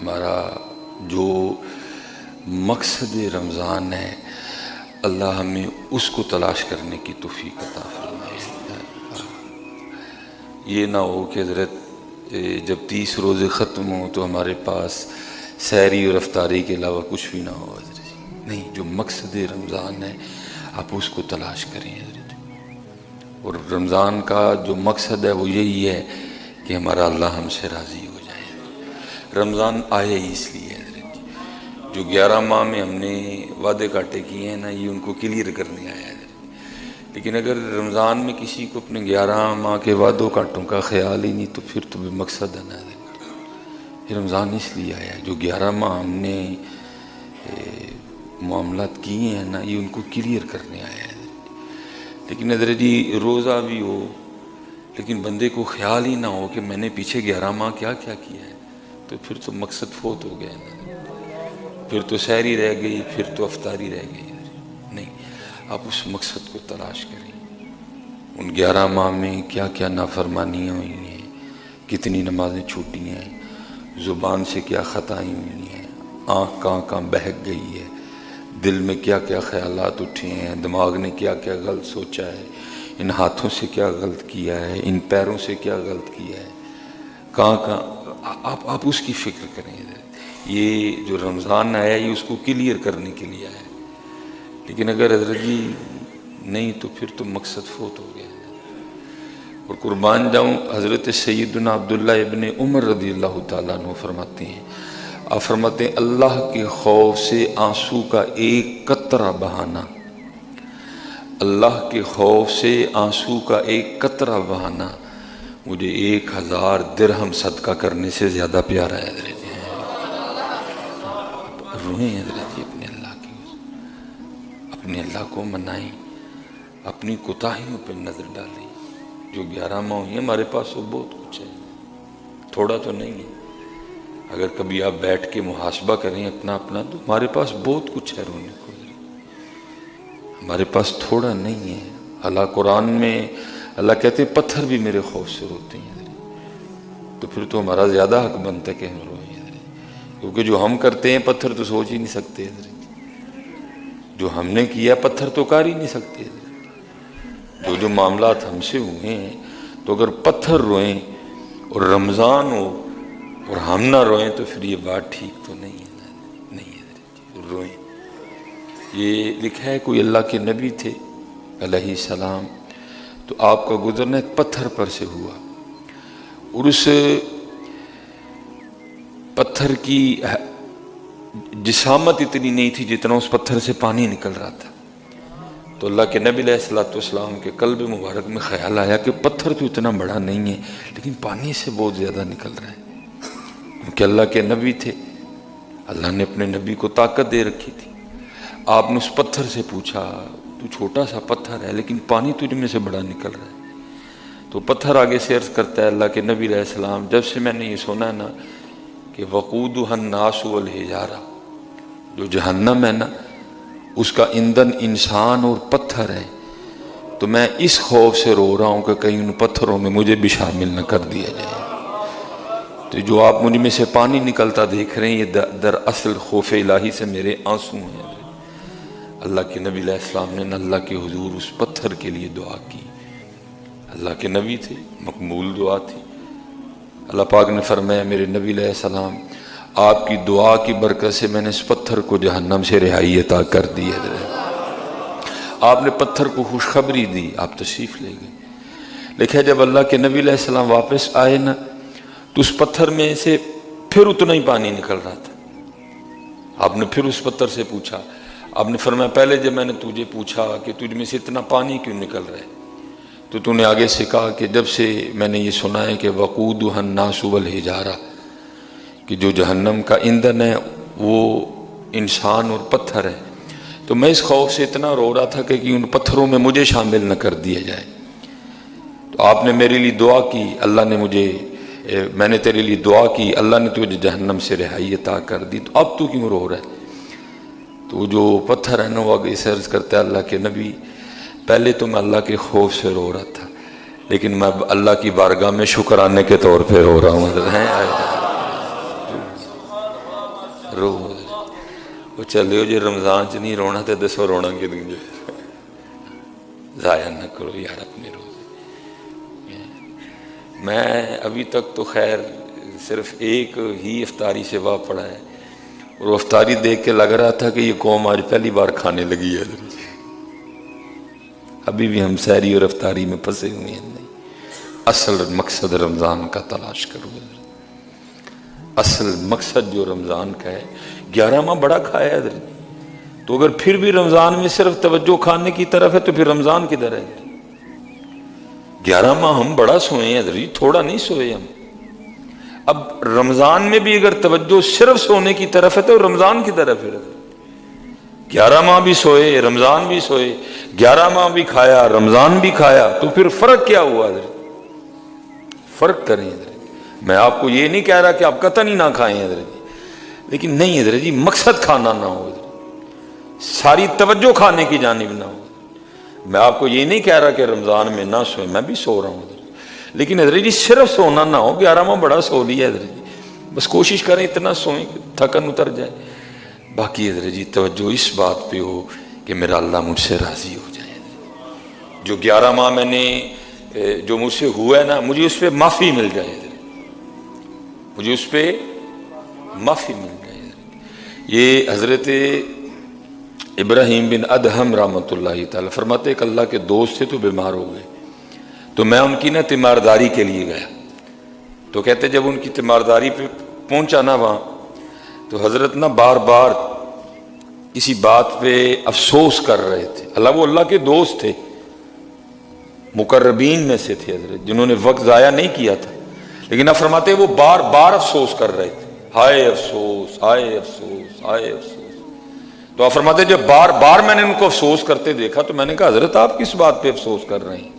ہمارا جو مقصد رمضان ہے اللہ ہمیں اس کو تلاش کرنے کی توفیق عطا فرمائے۔ یہ نہ ہو کہ حضرت جب 30 روزے ختم ہوں تو ہمارے پاس سحری اور افطاری کے علاوہ کچھ بھی نہ ہو حضرت۔ نہیں، جو مقصد رمضان ہے آپ اس کو تلاش کریں حضرت۔ اور رمضان کا جو مقصد ہے وہ یہی ہے کہ ہمارا اللہ ہم سے راضی ہو جائے۔ رمضان آیا ہی اس لیے حضرت، جو 11 ماہ میں ہم نے وعدے کاٹے کیے ہیں نا، یہ ان کو کلیئر کرنے آیا ہے۔ لیکن اگر رمضان میں کسی کو اپنے 11 ماہ کے وعدوں کاٹوں کا خیال ہی نہیں تو پھر تو بھی مقصد ہے نا۔ یہ رمضان اس لیے آیا ہے، جو 11 ماہ ہم نے معاملات کیے ہیں نا، یہ ان کو کلیئر کرنے آیا ہے۔ لیکن حضرت جی روزہ بھی ہو لیکن بندے کو خیال ہی نہ ہو کہ میں نے پیچھے 11 ماہ کیا کیا کیا ہے، تو پھر تو مقصد فوت ہو گیا نا، پھر تو سحری رہ گئی، پھر تو افطاری رہ گئی۔ نہیں، آپ اس مقصد کو تلاش کریں۔ ان 11 ماہ میں کیا کیا نافرمانیاں ہوئی ہیں، کتنی نمازیں چھوٹی ہیں، زبان سے کیا خطائیں ہوئی ہیں، آنکھ کہاں بہک گئی ہے، دل میں کیا کیا خیالات اٹھے ہیں، دماغ نے کیا کیا غلط سوچا ہے، ان ہاتھوں سے کیا غلط کیا ہے، ان پیروں سے کیا غلط کیا ہے، کہاں آپ اس کی فکر کریں۔ یہ جو رمضان آیا یہ اس کو کلیئر کرنے کے لیے آیا ہے۔ لیکن اگر حضرت جی نہیں تو پھر تو مقصد فوت ہو گیا۔ اور قربان جاؤں، حضرت سیدنا عبداللہ ابن عمر رضی اللہ تعالیٰ عنہ فرماتے ہیں، آپ فرماتے ہیں اللہ کے خوف سے آنسو کا ایک قطرہ بہانا، اللہ کے خوف سے آنسو کا ایک قطرہ بہانا مجھے 1000 درہم صدقہ کرنے سے زیادہ پیارا ہے۔ حضرت روئیں حضرت اپنے اللہ کی، اپنے اللہ کو منائیں، اپنی کوتاہیوں پہ نظر ڈالیں۔ جو 11 ماہ ہوئی ہیں ہمارے پاس وہ بہت کچھ ہے، تھوڑا تو نہیں ہے۔ اگر کبھی آپ بیٹھ کے محاسبہ کریں اپنا تو ہمارے پاس بہت کچھ ہے رونے کو، ہمارے پاس تھوڑا نہیں ہے۔ اللہ قرآن میں اللہ کہتے ہیں پتھر بھی میرے خوف سے روتے ہیں، تو پھر تو ہمارا زیادہ حق بنتا ہے کہ ہم روئیں، کیونکہ جو ہم کرتے ہیں پتھر تو سوچ ہی نہیں سکتے، جو ہم نے کیا پتھر تو کر ہی نہیں سکتے۔ جو معاملات ہم سے ہوئے ہیں، تو اگر پتھر روئیں اور رمضان ہو اور ہم نہ روئیں تو پھر یہ بات ٹھیک تو نہیں ہے، نہیں ہے، روئیں۔ یہ لکھا ہے کوئی اللہ کے نبی تھے علیہ السلام، تو آپ کا گزرنا ایک پتھر پر سے ہوا، اور اس پتھر کی جسامت اتنی نہیں تھی جتنا اس پتھر سے پانی نکل رہا تھا۔ تو اللہ کے نبی علیہ السلام کے قلب مبارک میں خیال آیا کہ پتھر تو اتنا بڑا نہیں ہے لیکن پانی سے بہت زیادہ نکل رہا ہے، کیونکہ اللہ کے نبی تھے، اللہ نے اپنے نبی کو طاقت دے رکھی تھی۔ آپ نے اس پتھر سے پوچھا، تو چھوٹا سا پتھر ہے لیکن پانی تجھ میں سے بڑا نکل رہا ہے۔ تو پتھر آگے سے عرض کرتا ہے اللہ کے نبی علیہ السلام، جب سے میں نے یہ سنا نا کہ وقودها الناس والحجارہ، جو جہنم ہے نا اس کا ایندھن انسان اور پتھر ہے، تو میں اس خوف سے رو رہا ہوں کہ کہیں ان پتھروں میں مجھے بھی شامل نہ کر دیا جائے۔ تو جو آپ مجھ میں سے پانی نکلتا دیکھ رہے ہیں یہ دراصل خوف الہی سے میرے آنسو ہیں۔ اللہ کے نبی علیہ السلام نے اللہ کے حضور اس پتھر کے لیے دعا کی، اللہ کے نبی تھے، مقبول دعا تھی۔ اللہ پاک نے فرمایا میرے نبی علیہ السلام آپ کی دعا کی برکت سے میں نے اس پتھر کو جہنم سے رہائی عطا کر دی ہے۔ آپ نے پتھر کو خوشخبری دی، آپ تشریف لے گئے۔ لکھا جب اللہ کے نبی علیہ السلام واپس آئے نا تو اس پتھر میں سے پھر اتنا ہی پانی نکل رہا تھا۔ آپ نے پھر اس پتھر سے پوچھا، آپ نے فرمایا پہلے جب میں نے تجھے پوچھا کہ تجھ میں سے اتنا پانی کیوں نکل رہا ہے تو تو نے آگے سے کہا کہ جب سے میں نے یہ سنا ہے کہ وقودها الناس والحجارہ، کہ جو جہنم کا ایندھن ہے وہ انسان اور پتھر ہے، تو میں اس خوف سے اتنا رو رہا تھا کہ ان پتھروں میں مجھے شامل نہ کر دیا جائے۔ تو آپ نے میرے لیے دعا کی، میں نے تیرے لیے دعا کی، اللہ نے تجھے جہنم سے رہائی عطا کر دی، تو اب تو کیوں رو رہا ہے؟ تو جو پتھر ہے نا وہ آگے سے عرض کرتا ہے اللہ کے نبی پہلے تو میں اللہ کے خوف سے رو رہا تھا لیکن میں اللہ کی بارگاہ میں شکرانے کے طور پہ رو رہا ہوں۔ رو وہ چلے ہو جی رمضان چ نہیں رونا تو دسو رونا کہ ضائع نہ کرو یار اپنے روزے۔ میں ابھی تک تو خیر صرف ایک ہی افطاری سے واہ پڑا ہے، اور وہ افطاری دیکھ کے لگ رہا تھا کہ یہ قوم آج پہلی بار کھانے لگی ہے، ابھی بھی ہم سحری اور افطاری میں پھنسے ہوئے ہیں۔ نہیں، اصل مقصد رمضان کا تلاش کرو، اصل مقصد جو رمضان کا ہے۔ 11 ماہ بڑا کھایا ہے حضرت، تو اگر پھر بھی رمضان میں صرف توجہ کھانے کی طرف ہے تو پھر رمضان کدھر ہے؟ 11 ماہ ہم بڑا سوئے ہیں حضرت، تھوڑا نہیں سوئے ہم۔ اب رمضان میں بھی اگر توجہ صرف سونے کی طرف ہے تو رمضان کی طرف ہے۔ 11 ماہ بھی سوئے، رمضان بھی سوئے، 11 ماہ بھی کھایا، رمضان بھی کھایا، تو پھر فرق کیا ہوا حضرت؟ فرق کریں حضرت۔ میں آپ کو یہ نہیں کہہ رہا کہ آپ قطعاً ہی نہ کھائیں حضرت، لیکن نہیں حضرت جی، مقصد کھانا نہ ہو حضرت، ساری توجہ کھانے کی جانب نہ ہو۔ میں آپ کو یہ نہیں کہہ رہا کہ رمضان میں نہ سوئیں، میں بھی سو رہا ہوں حضرت، لیکن حضرت جی صرف سونا نہ ہو۔ 11 ماہ بڑا سو لیا حضرت جی، بس کوشش کریں اتنا سوئیں کہ تھکن اتر جائے، باقی حضرت جی توجہ اس بات پہ ہو کہ میرا اللہ مجھ سے راضی ہو جائے۔ جو 11 ماہ میں نے جو مجھ سے ہوا ہے نا، مجھے اس پہ معافی مل جائے حضرت، مجھے اس پہ معافی مل جائے حضرت۔ یہ حضرت ابراہیم بن ادہم رحمۃ اللہ تعالی فرماتے کہ اللہ کے دوست تھے تو بیمار ہو گئے، تو میں ان کی نا تیمارداری کے لیے گیا، تو کہتے جب ان کی تیمارداری پہ پہنچا نا وہاں، تو حضرت نا بار بار کسی بات پہ افسوس کر رہے تھے۔ وہ اللہ کے دوست تھے، مقربین میں سے تھے حضرت، جنہوں نے وقت ضائع نہیں کیا تھا، لیکن اب فرماتے وہ بار بار افسوس کر رہے تھے، ہائے افسوس، ہائے افسوس، ہائے افسوس۔ تو آپ فرماتے جب بار بار میں نے ان کو افسوس کرتے دیکھا تو میں نے کہا حضرت آپ کس بات پہ افسوس کر رہے ہیں؟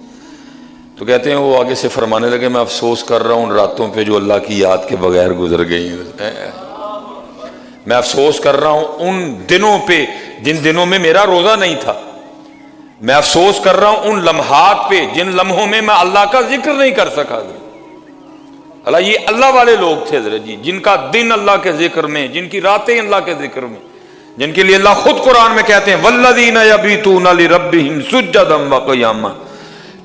تو کہتے ہیں وہ آگے سے فرمانے لگے میں افسوس کر رہا ہوں ان راتوں پہ جو اللہ کی یاد کے بغیر گزر گئی ہیں، میں افسوس کر رہا ہوں ان دنوں پہ جن دنوں میں میرا روزہ نہیں تھا، میں افسوس کر رہا ہوں ان لمحات پہ جن لمحوں میں میں اللہ کا ذکر نہیں کر سکا۔ اللہ یہ اللہ والے لوگ تھے حضرت جی، جن کا دن اللہ کے ذکر میں، جن کی راتیں اللہ کے ذکر میں، جن کے لیے اللہ خود قرآن میں کہتے ہیں والذین یبیتون لربہم سجدا وقیاما۔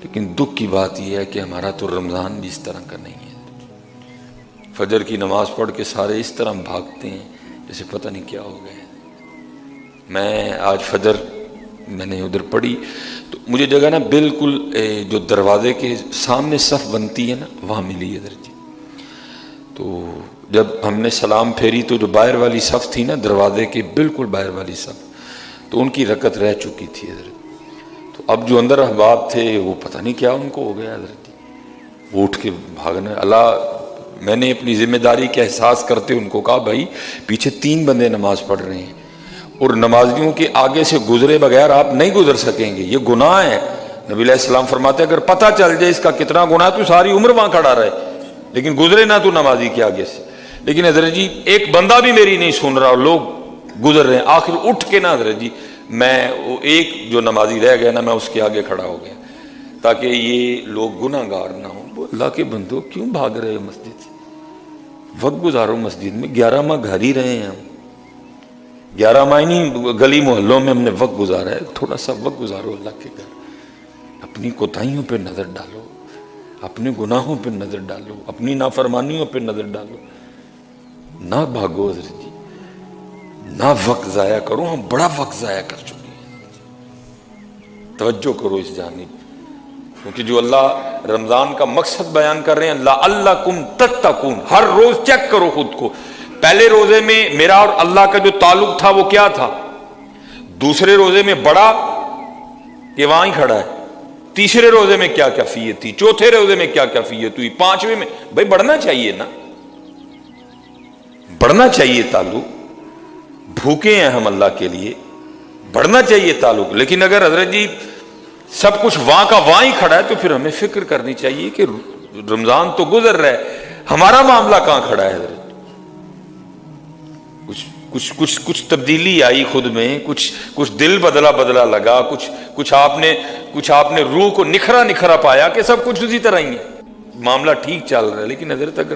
لیکن دکھ کی بات یہ ہے کہ ہمارا تو رمضان بھی اس طرح کا نہیں ہے، فجر کی نماز پڑھ کے سارے اس طرح بھاگتے ہیں جیسے پتہ نہیں کیا ہو گئے۔ میں آج فجر میں نے ادھر پڑھی تو مجھے جگہ نا بالکل جو دروازے کے سامنے صف بنتی ہے نا وہاں ملی ادھر جی، تو جب ہم نے سلام پھیری تو جو باہر والی صف تھی نا دروازے کے بالکل باہر والی صف، تو ان کی رکعت رہ چکی تھی حضرت، تو اب جو اندر احباب تھے وہ پتہ نہیں کیا ان کو ہو گیا حضرت جی، وہ اٹھ کے بھاگنے۔ میں نے اپنی ذمہ داری کا احساس کرتے ان کو کہا بھائی پیچھے 3 بندے نماز پڑھ رہے ہیں اور نمازیوں کے آگے سے گزرے بغیر آپ نہیں گزر سکیں گے، یہ گناہ ہے۔ نبی علیہ السلام فرماتے اگر پتہ چل جائے اس کا کتنا گناہ تو ساری عمر وہاں کھڑا رہے، لیکن گزرے نہ تو نمازی کے آگے سے۔ لیکن حضرت جی ایک بندہ بھی میری نہیں سن رہا، لوگ گزر رہے ہیں، آخر اٹھ کے نا حضرت جی میں ایک جو نمازی رہ گیا نا میں اس کے آگے کھڑا ہو گیا تاکہ یہ لوگ گناہ گار نہ ہوں۔ وہ اللہ کے بندو کیوں بھاگ رہے ہو مسجد سے؟ وقت گزارو مسجد میں، 11 ماہ گھر ہی رہے ہیں ہم، 11 ماہ نہیں گلی محلوں میں ہم نے وقت گزارا ہے، تھوڑا سا وقت گزارو اللہ کے گھر، اپنی کوتاہیوں پہ نظر ڈالو، اپنے گناہوں پہ نظر ڈالو، اپنی نافرمانیوں پہ نظر ڈالو، نہ بھاگو حضرت جی، نہ وقت ضائع کرو، ہم بڑا وقت ضائع کر چکے ہیں، توجہ کرو اس جانب، کیونکہ جو اللہ رمضان کا مقصد بیان کر رہے ہیں لعلکم تتقون، ہر روز چیک کرو خود کو، پہلے روزے میں میرا اور اللہ کا جو تعلق تھا وہ کیا تھا، دوسرے روزے میں بڑا کہ وہاں ہی کھڑا ہے، تیسرے روزے میں کیا کیفیت تھی، چوتھے روزے میں کیا کیفیت ہوئی، 5ویں میں بھائی بڑھنا چاہیے نا، بڑھنا چاہیے تعلق، بھوکے ہیں ہم اللہ کے لیے، بڑھنا چاہیے تعلق۔ لیکن اگر حضرت جی سب کچھ وہاں کا وہاں ہی کھڑا ہے تو پھر ہمیں فکر کرنی چاہیے کہ رمضان تو گزر رہا ہے، ہمارا معاملہ کہاں کھڑا ہے حضرت؟ کچھ تبدیلی آئی خود میں، کچھ دل بدلا لگا، کچھ آپ نے روح کو نکھرا پایا کہ سب کچھ اسی طرح ہی ہے، معاملہ ٹھیک چل رہا ہے، لیکن حضرت اگر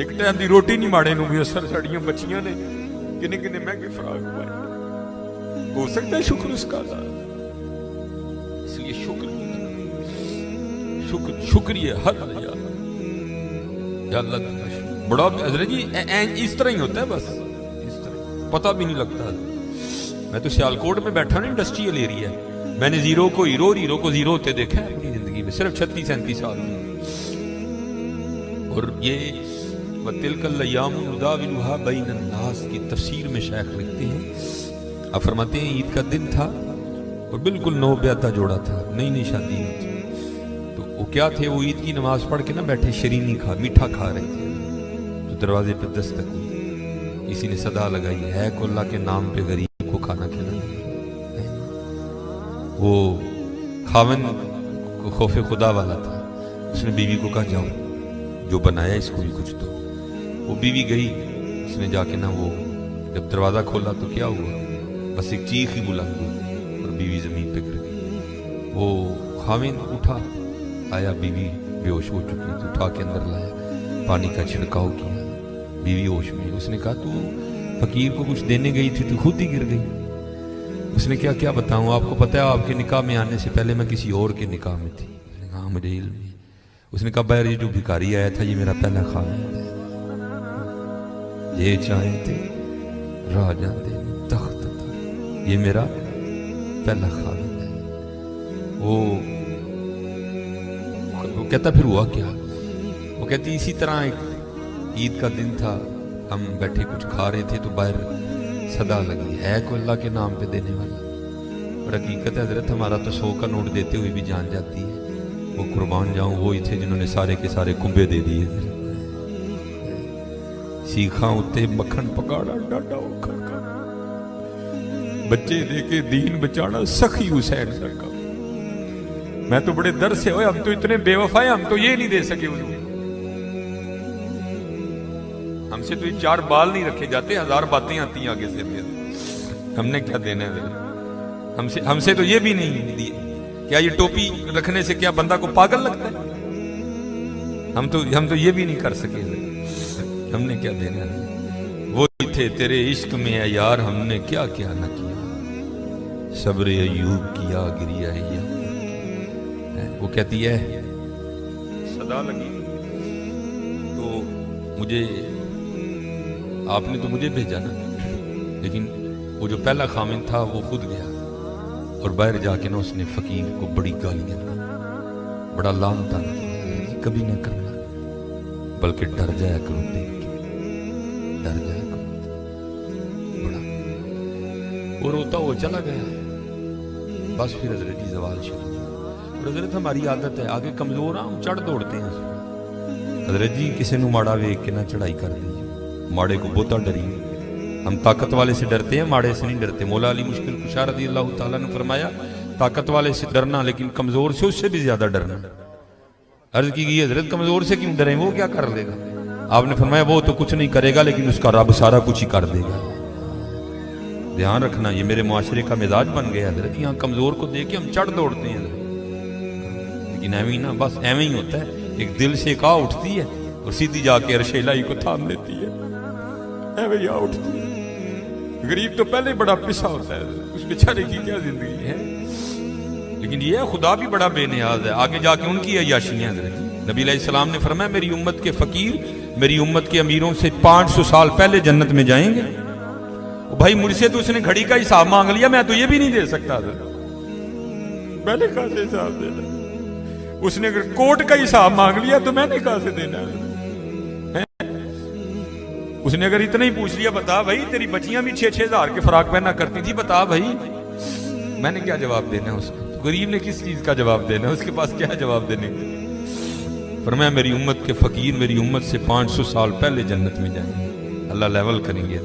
ایک ٹائم دی روٹی نہیں ماڑے نو میسر ساڑیاں بچیاں نے کنے کنے مہنگے فراق پائے. ہو سکتا ہے شکر اس کا ادا. اس لیے شکریہ حد یا اللہ بڑا حضرت جی اس طرح ہی ہوتا ہے. بس اس طرح پتہ بھی نہیں لگتا. میں تو سیالکوٹ میں بیٹھا نا انڈسٹریل ایریا ہے, میں نے زیرو کو ہیرو کو زیرو ہوتے دیکھا ہے اپنی زندگی میں صرف 36-37 سال میں. اور یہ وَتِلْكَ الْأَيَّامُ نُدَاوِلُهَا بَيْنَ النَّاسِ کی تفسیر میں شیخ لکھتے ہیں, آپ فرماتے ہیں عید کا دن تھا اور بالکل نو بیاتا جوڑا تھا, نئی شادی ہوئی تھی. تو وہ کیا تھے, وہ عید کی نماز پڑھ کے نا بیٹھے شیرینی میٹھا کھا رہے تھے. تو دروازے پہ دستک ہوئی, کسی نے صدا لگائی, ہے کو اللہ کے نام پہ غریب کو کھانا کھلانا. وہ خاوند کو خوف خدا والا تھا, اس نے بیوی کو کہا جاؤ جو بنایا اس کو بھی کچھ دو. وہ بیوی گئی, اس نے جا کے نا وہ جب دروازہ کھولا تو کیا ہوا, بس ایک چیخ ہی بلند ہوئی اور بیوی زمین پہ گر گئی. وہ خاوند اٹھا, آیا بیوی بے ہوش ہو چکی تھی, اٹھا کے اندر لایا, پانی کا چھڑکاؤ کیا, بیوی ہوش میں. اس نے کہا تو فقیر کو کچھ دینے گئی تھی تو خود ہی گر گئی. اس نے کیا بتاؤں, آپ کو پتہ ہے آپ کے نکاح میں آنے سے پہلے میں کسی اور کے نکاح میں تھی. اس نے کہا مجھے علم ہے. اس نے کہا بہر یہ جو بھکاری آیا تھا یہ میرا پہلا خاوند ہے, یہ چاہے تھے راہ جاتے تخت تھا, یہ میرا پہلا خاوند ہے. وہ کہتا پھر ہوا کیا, وہ کہتی اسی طرح ایک عید کا دن تھا, ہم بیٹھے کچھ کھا رہے تھے تو باہر صدا لگی, ہے کو اللہ کے نام پہ دینے والا. اور حقیقت ہے حضرت ہمارا تو 100 کا نوٹ دیتے ہوئے بھی جان جاتی ہے. وہ قربان جاؤں وہی تھے جنہوں نے سارے کے سارے کنبے دے دیے. سیکھاں اتے مکھن پکاڑا ڈاڈا اوکھا کا, بچے دے کے دین بچانا سخی حسین سر کا. میں تو بڑے در سے ہوئے, ہم تو اتنے بے وفا ہیں, ہم تو یہ نہیں دے سکے حضور. ہم سے تو یہ 4 بال نہیں رکھے جاتے, 1000 باتیں آتی ہیں آگے سے. ہم نے کیا دینا ہے, ہم سے تو یہ بھی نہیں دیے. کیا یہ ٹوپی رکھنے سے کیا بندہ کو پاگل لگتا ہے, ہم تو یہ بھی نہیں کر سکے. ہم نے کیا دینا ہے, وہ تھے تیرے عشق میں ہے یار, ہم نے کیا کیا نہ کیا. صبر ایوب کیا گریا ہے. وہ کہتی ہے صدا لگی تو مجھے, آپ نے تو مجھے بھیجا نا, لیکن وہ جو پہلا خامن تھا وہ خود گیا اور باہر جا کے نا اس نے فقیر کو بڑی گالیاں, بڑا لام تان کیا, کبھی نہ کرنا بلکہ ڈر جایا کرو دیکھ کے, ڈر جایا کرو. بڑا وہ روتا وہ چلا گیا. بس پھر حضرت جی زوال شروع. اور حضرت ہماری عادت ہے آگے کمزور ہیں, ہم چڑھ دوڑتے ہیں. حضرت جی کسی نو ماڑا ویک کے نہ چڑھائی کر دیجیے, ماڑے کو بہتا ڈری. ہم طاقت والے سے ڈرتے ہیں, ماڑے سے نہیں ڈرتے. مولا علی مشکل کشا رضی اللہ تعالیٰ نے فرمایا طاقت والے سے ڈرنا لیکن کمزور سے اس سے بھی زیادہ ڈرنا. عرض کی گئی حضرت کمزور سے کیوں ڈریں, وہ کیا کر لے گا. آپ نے فرمایا وہ تو کچھ نہیں کرے گا لیکن اس کا رب سارا کچھ ہی کر دے گا. دھیان رکھنا, یہ میرے معاشرے کا مزاج بن گیا حضرت. یہاں کمزور کو دیکھ کے ہم چڑھ دوڑتے ہیں حضرت, لیکن ایویں نا, بس ایویں ہی ہوتا ہے. ایک دل سے ایک آ اٹھتی ہے اور سیدھی جا کے عرش الہی کو تھام لیتی ہے, ایویں آ اٹھتی ہے. غریب تو پہلے بڑا پسا ہوتا ہے, اس بیچارے کی کیا زندگی ہے. لیکن یہ خدا بھی بڑا بے نیاز ہے, آگے جا کے ان کی عیاشیاں حضرت. نبی علیہ السلام نے فرمایا میری امت کے فقیر میری امت کے امیروں سے 500 سال پہلے جنت میں جائیں گے. بھائی مجھ سے تو اس نے گھڑی کا حساب مانگ لیا, میں تو یہ بھی نہیں دے سکتا حضرت. میں نے کہاں سے حساب دینا, اس نے اگر کوٹ کا حساب مانگ لیا تو میں نے کہاں سے دینا. اس نے اگر اتنا ہی پوچھ لیا بتا بھائی تیری بچیاں بھی 6-6 ہزار کے فراق پہنا کرتی تھی, بتا بھائی, میں نے کیا جواب دینا ہے اس کو. غریب نے کس چیز کا جواب دینا ہے, اس کے پاس کیا جواب دینے کا. فرمایا میری امت کے فقیر میری امت سے 500 سال پہلے جنت میں جائیں گے, اللہ لیول کریں گے.